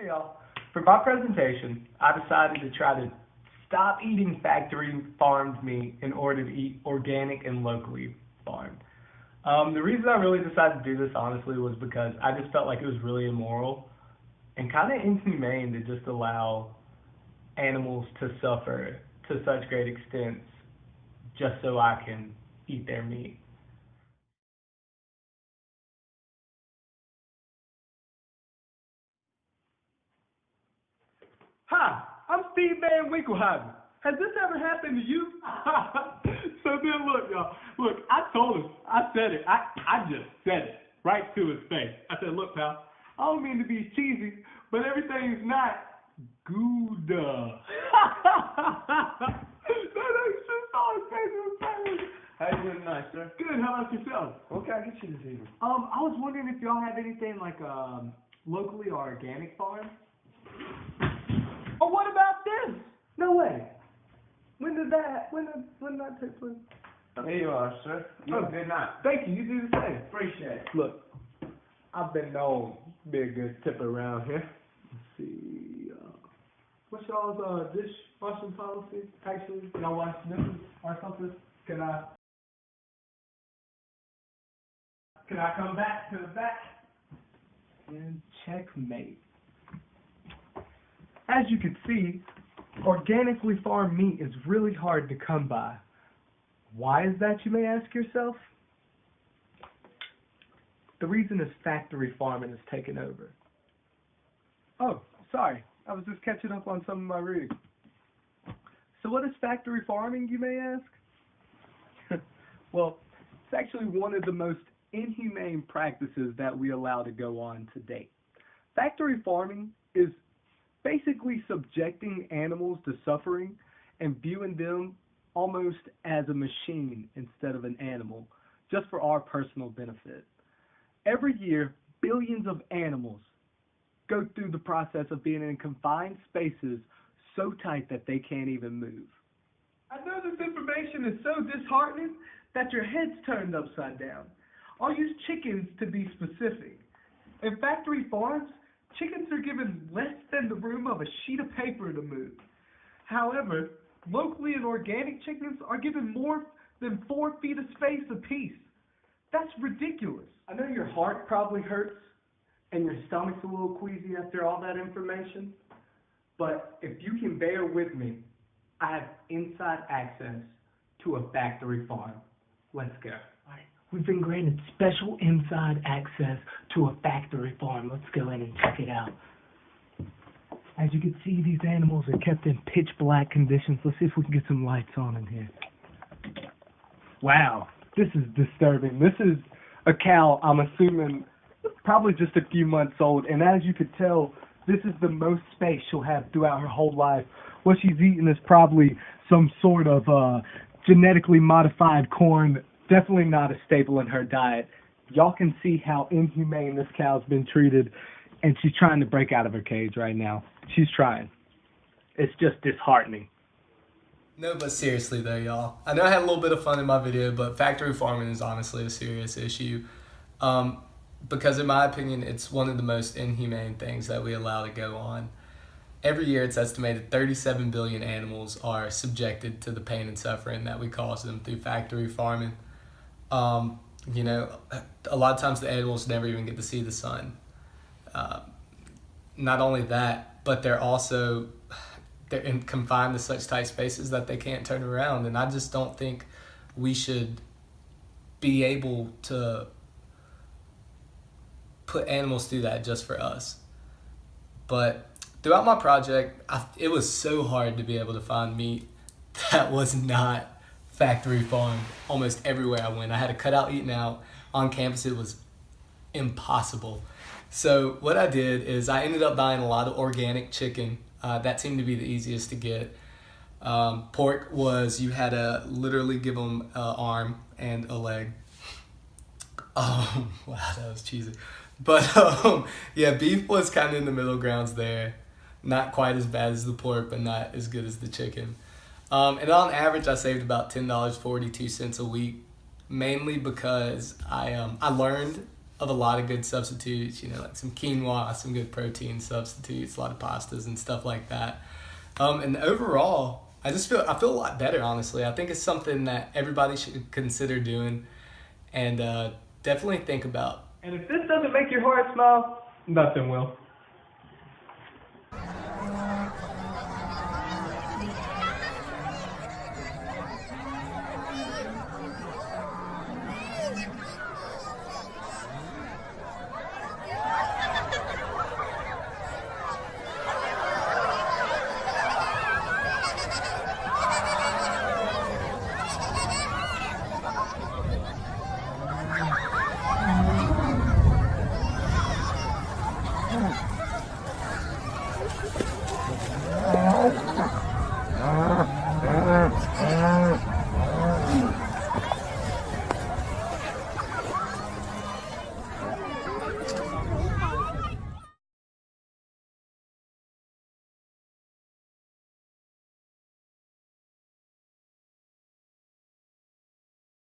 y'all. For my presentation, I decided to try to stop eating factory farmed meat in order to eat organic and locally farmed. The reason I really decided to do this, honestly, was because I just felt like it was really immoral and kind of inhumane to just allow animals to suffer to such great extents just so I can eat their meat. Hi, I'm Steve Van Winklehaven. Has this ever happened to you? So then look, y'all. Look, I told him. I said it. I just said it right to his face. I said, look, pal, I don't mean to be cheesy, but everything's not Gouda. That ain't just all his face was. How you doing tonight, sir? Good, how about yourself? What can I get you this evening? I was wondering if y'all have anything like locally or organic farm? Oh, what about this? No way. When did that take place? Here you are, sir. You have a good night. Thank you. You do the same. Appreciate it. Look, I've been known to be a good tipper around here. Let's see. What's y'all's dishwashing policy? Actually, y'all wash dishes or something? Can I come back to the back? And checkmate. As you can see, organically farmed meat is really hard to come by. Why is that, you may ask yourself? The reason is factory farming has taken over. Oh, sorry. I was just catching up on some of my reading. So what is factory farming, you may ask? Well, it's actually one of the most inhumane practices that we allow to go on to date. Factory farming is basically subjecting animals to suffering and viewing them almost as a machine instead of an animal, just for our personal benefit. Every year, billions of animals go through the process of being in confined spaces so tight that they can't even move. I know this information is so disheartening that your head's turned upside down. I'll use chickens to be specific. In factory farms, chickens are given less than the room of a sheet of paper to move. However, locally and organic chickens are given more than 4 feet of space apiece. That's ridiculous. I know your heart probably hurts and your stomach's a little queasy after all that information, but if you can bear with me, I have inside access to a factory farm. Let's go. We've been granted special inside access to a factory farm. Let's go in and check it out. As you can see, these animals are kept in pitch black conditions. Let's see if we can get some lights on in here. Wow, this is disturbing. This is a cow, I'm assuming, probably just a few months old. And as you could tell, this is the most space she'll have throughout her whole life. What she's eating is probably some sort of genetically modified corn. Definitely not a staple in her diet. Y'all can see how inhumane this cow's been treated, and she's trying to break out of her cage right now. She's trying. It's just disheartening. No, but seriously though, y'all. I know I had a little bit of fun in my video, but factory farming is honestly a serious issue. Because in my opinion, it's one of the most inhumane things that we allow to go on. Every year, it's estimated 37 billion animals are subjected to the pain and suffering that we cause them through factory farming. You know, a lot of times the animals never even get to see the sun. Not only that, but they're confined to such tight spaces that they can't turn around. And I just don't think we should be able to put animals through that just for us. But throughout my project, it was so hard to be able to find meat that was not factory farmed almost everywhere I went. I had to cut out eating out. On campus, it was impossible. So what I did is I ended up buying a lot of organic chicken. That seemed to be the easiest to get. Pork was, you had to literally give them an arm and a leg. Wow, that was cheesy. But yeah, beef was kind of in the middle grounds there. Not quite as bad as the pork, but not as good as the chicken. And on average, I saved about $10.42 a week, mainly because I learned of a lot of good substitutes, you know, like some quinoa, some good protein substitutes, a lot of pastas and stuff like that. And overall, I feel a lot better, honestly. I think it's something that everybody should consider doing and definitely think about. And if this doesn't make your heart smile, nothing will.